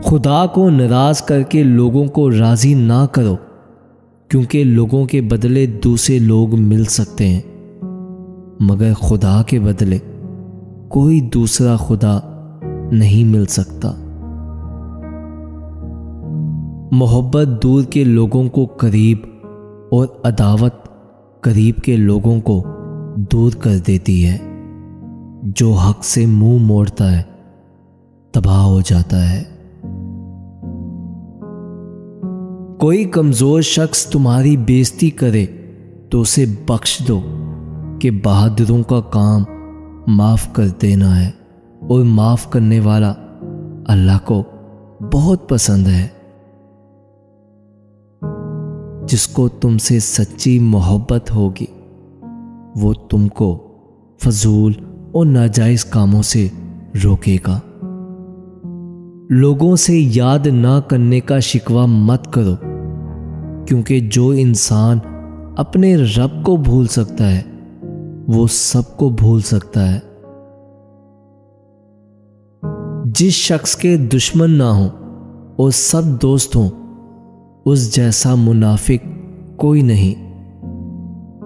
खुदा को नाराज़ करके लोगों को राज़ी ना करो, क्योंकि लोगों के बदले दूसरे लोग मिल सकते हैं, मगर खुदा के बदले कोई दूसरा खुदा नहीं मिल सकता। मोहब्बत दूर के लोगों को करीब और अदावत करीब के लोगों को दूर कर देती है। जो हक से मुंह मोड़ता है तबाह हो जाता है। कोई कमजोर शख्स तुम्हारी बेइज्जती करे तो उसे बख्श दो कि बहादुरों का काम माफ कर देना है और माफ करने वाला अल्लाह को बहुत पसंद है। जिसको तुमसे सच्ची मोहब्बत होगी वो तुमको फजूल और नाजायज कामों से रोकेगा। लोगों से याद ना करने का शिकवा मत करो, क्योंकि जो इंसान अपने रब को भूल सकता है वो सबको भूल सकता है। जिस शख्स के दुश्मन ना हो और सब दोस्त हों, उस जैसा मुनाफिक कोई नहीं,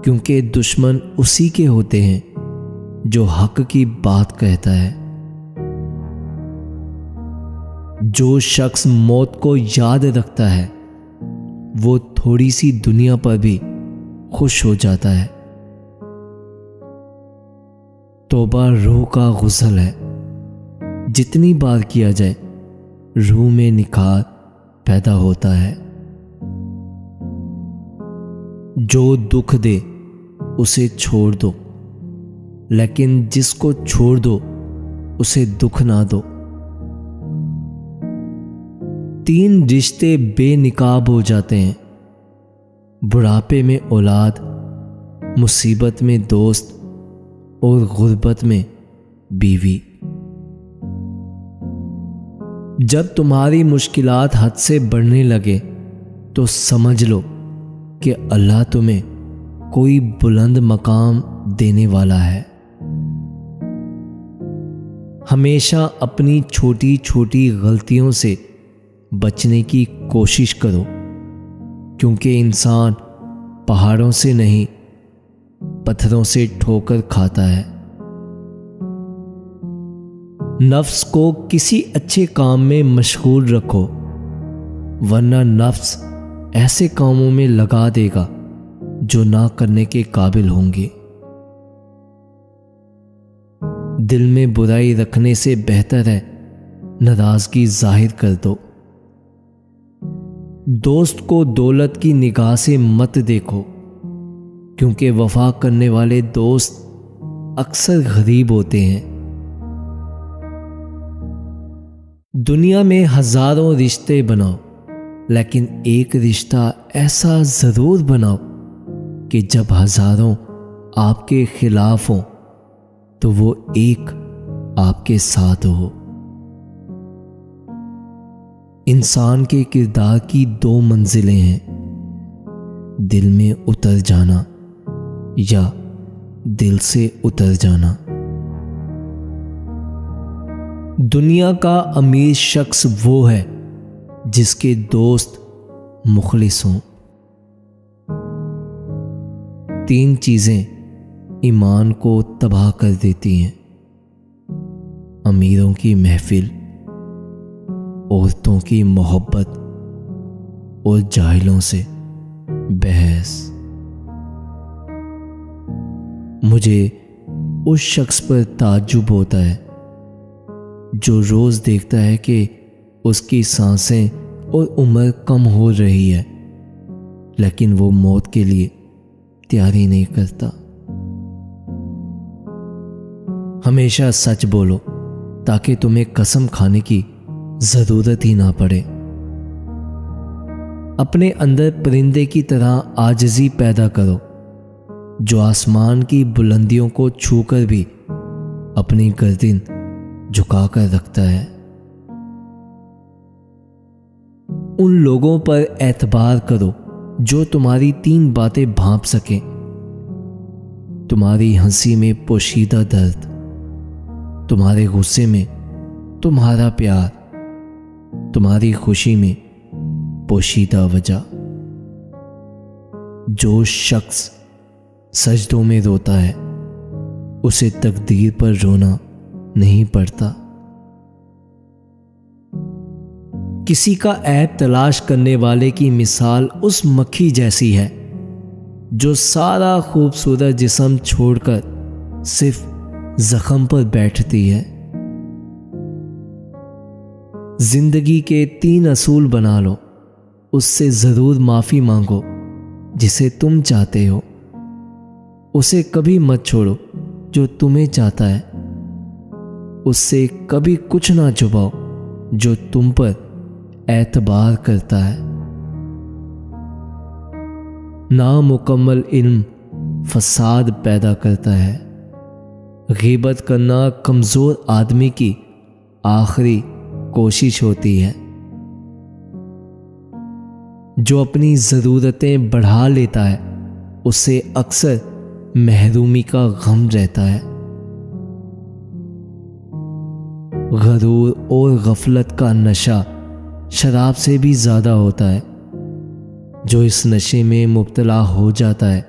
क्योंकि दुश्मन उसी के होते हैं जो हक की बात कहता है। जो शख्स मौत को याद रखता है वो थोड़ी सी दुनिया पर भी खुश हो जाता है। तौबा रूह का गुस्ल है, जितनी बार किया जाए रूह में निखार पैदा होता है। जो दुख दे उसे छोड़ दो, लेकिन जिसको छोड़ दो उसे दुख ना दो। 3 रिश्ते बेनिकाब हो जाते हैं: बुढ़ापे में औलाद, मुसीबत में दोस्त और गुर्बत में बीवी। जब तुम्हारी मुश्किलात हद से बढ़ने लगे तो समझ लो कि अल्लाह तुम्हें कोई बुलंद मकाम देने वाला है। हमेशा अपनी छोटी छोटी गलतियों से बचने की कोशिश करो, क्योंकि इंसान पहाड़ों से नहीं पत्थरों से ठोकर खाता है। नफ्स को किसी अच्छे काम में मशगूल रखो, वरना नफ्स ऐसे कामों में लगा देगा जो ना करने के काबिल होंगे। दिल में बुराई रखने से बेहतर है नाराजगी जाहिर कर दो। दोस्त को दौलत की निगाह से मत देखो, क्योंकि वफा करने वाले दोस्त अक्सर गरीब होते हैं। दुनिया में हजारों रिश्ते बनाओ, लेकिन एक रिश्ता ऐसा जरूर बनाओ कि जब हजारों आपके खिलाफ हो तो वो एक आपके साथ हो। इंसान के किरदार की 2 मंजिलें हैं: दिल में उतर जाना या दिल से उतर जाना। दुनिया का अमीर शख्स वो है जिसके दोस्त मुखलिस हों। 3 चीजें ईमान को तबाह कर देती हैं: अमीरों की महफिल, औरतों की मोहब्बत और जाहिलों से बहस। मुझे उस शख्स पर ताज्जुब होता है जो रोज देखता है कि उसकी सांसें और उम्र कम हो रही है, लेकिन वो मौत के लिए तैयारी नहीं करता। हमेशा सच बोलो ताकि तुम्हें कसम खाने की जरूरत ही ना पड़े। अपने अंदर परिंदे की तरह आजिज़ी पैदा करो, जो आसमान की बुलंदियों को छूकर भी अपनी गर्दन झुकाकर रखता है। उन लोगों पर एतबार करो जो तुम्हारी 3 बातें भांप सकें: तुम्हारी हंसी में पोशीदा दर्द, तुम्हारे गुस्से में तुम्हारा प्यार तुम्हारी खुशी में पोशीदा वजह। जो शख्स सजदों में रोता है उसे तकदीर पर रोना नहीं पड़ता। किसी का ऐब तलाश करने वाले की मिसाल उस मक्खी जैसी है जो सारा खूबसूरत जिस्म छोड़कर सिर्फ जख्म पर बैठती है। जिंदगी के 3 असूल बना लो, उससे जरूर माफी मांगो जिसे तुम चाहते हो, उसे कभी मत छोड़ो जो तुम्हें चाहता है, उससे कभी कुछ ना छुपाओ जो तुम पर एतबार करता है। नामुकम्मल इल्म फसाद पैदा करता है। ग़ीबत करना कमज़ोर आदमी की आखिरी कोशिश होती है। जो अपनी ज़रूरतें बढ़ा लेता है उसे अक्सर महरूमी का गम रहता है। गरूर और गफलत का नशा शराब से भी ज़्यादा होता है। जो इस नशे में मुब्तला हो जाता है